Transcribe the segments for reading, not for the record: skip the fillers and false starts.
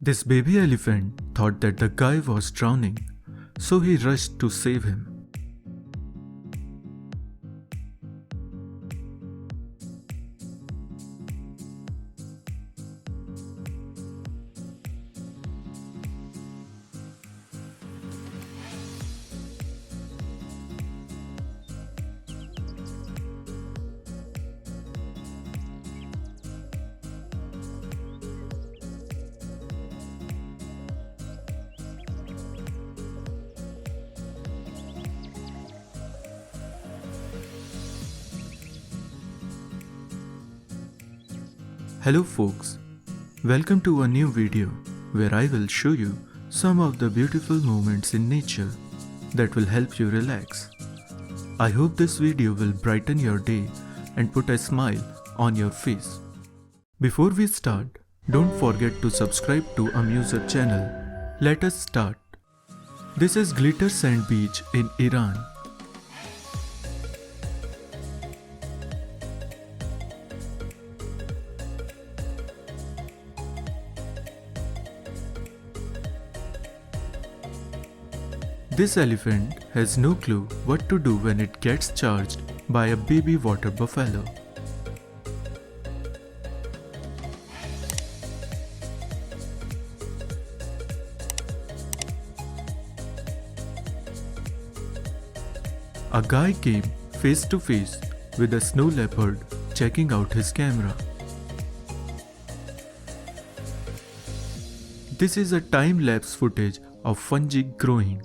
This baby elephant thought that the guy was drowning, so he rushed to save him. Hello folks, welcome to a new video where I will show you some of the beautiful moments in nature that will help you relax. I hope this video will brighten your day and put a smile on your face. Before we start, don't forget to subscribe to Amuser channel. Let us start. This is Glitter Sand Beach in Iran. This elephant has no clue what to do when it gets charged by a baby water buffalo. A guy came face to face with a snow leopard checking out his camera. This is a time-lapse footage of fungi growing.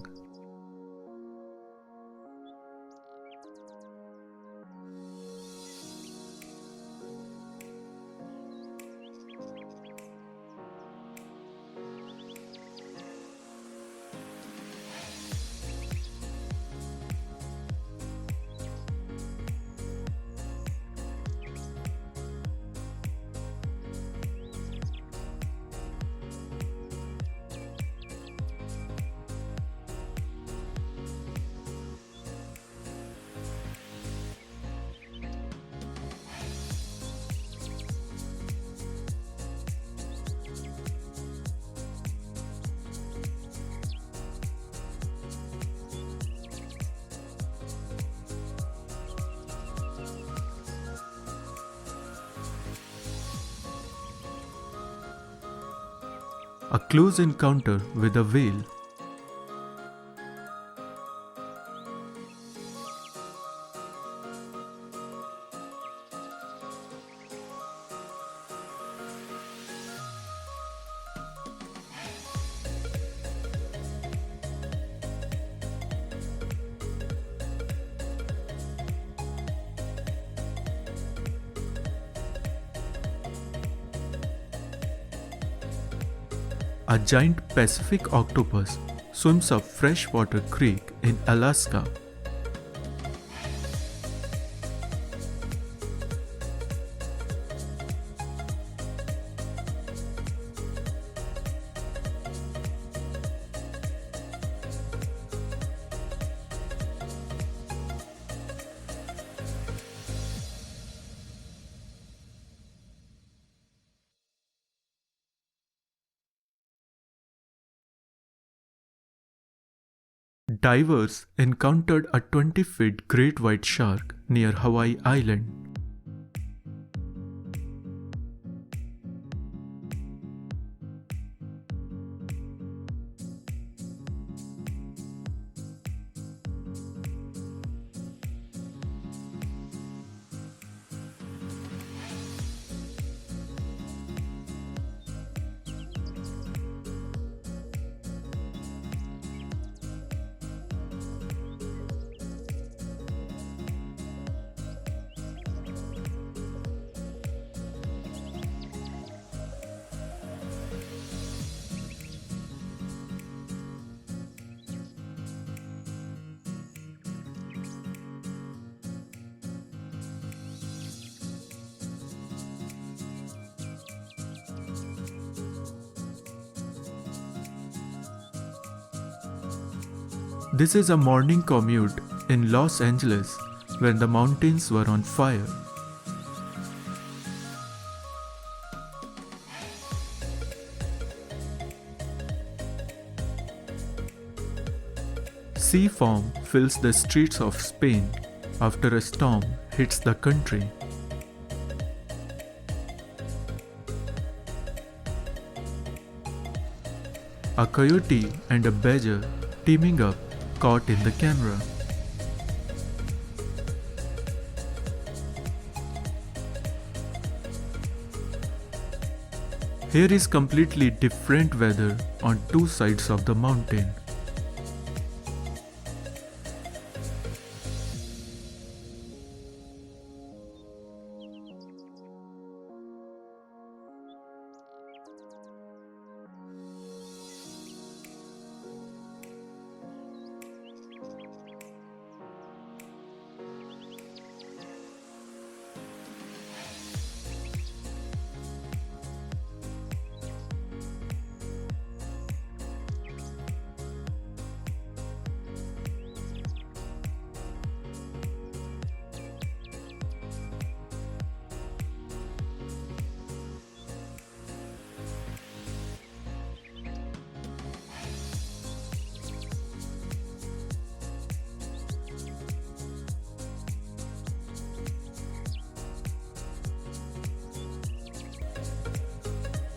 A close encounter with a whale. A giant Pacific octopus swims a freshwater creek in Alaska. Divers encountered a 20-foot great white shark near Hawaii Island. This is a morning commute in Los Angeles when the mountains were on fire. Sea foam fills the streets of Spain after a storm hits the country. A coyote and a badger teaming up caught in the camera. Here is completely different weather on two sides of the mountain.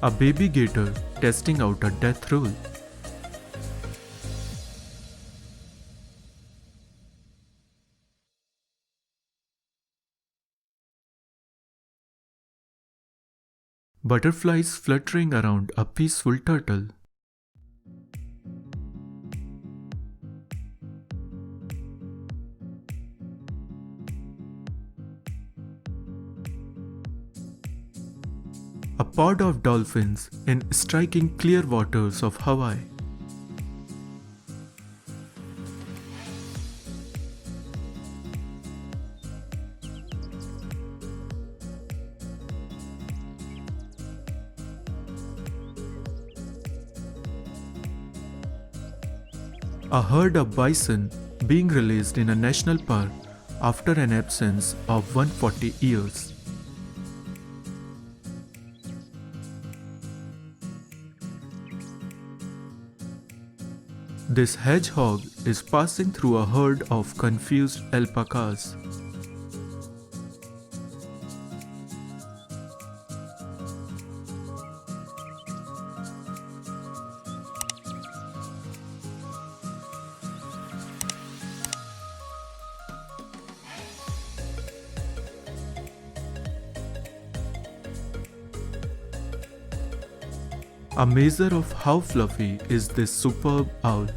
A baby gator testing out a death roll. Butterflies fluttering around a peaceful turtle. A pod of dolphins in striking clear waters of Hawaii. A herd of bison being released in a national park after an absence of 140 years. This hedgehog is passing through a herd of confused alpacas. A measure of how fluffy is this superb owl.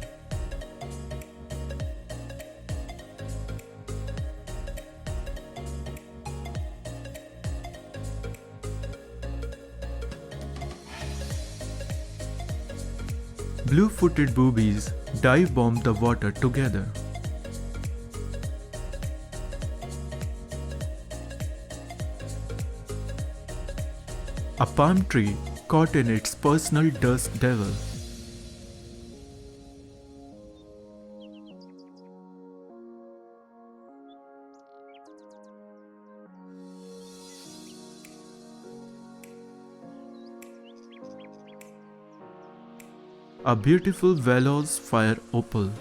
Blue-footed boobies dive bomb the water together. A palm tree caught in its personal dust devil. A beautiful Veloz fire opal.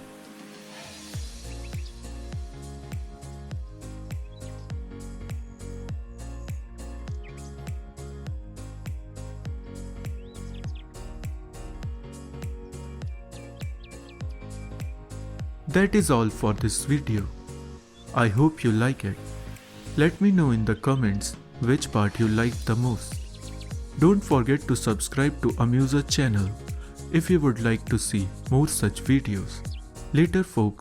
That is all for this video. I hope you like it. Let me know in the comments which part you liked the most. Don't forget to subscribe to Amuser channel if you would like to see more such videos. Later folks.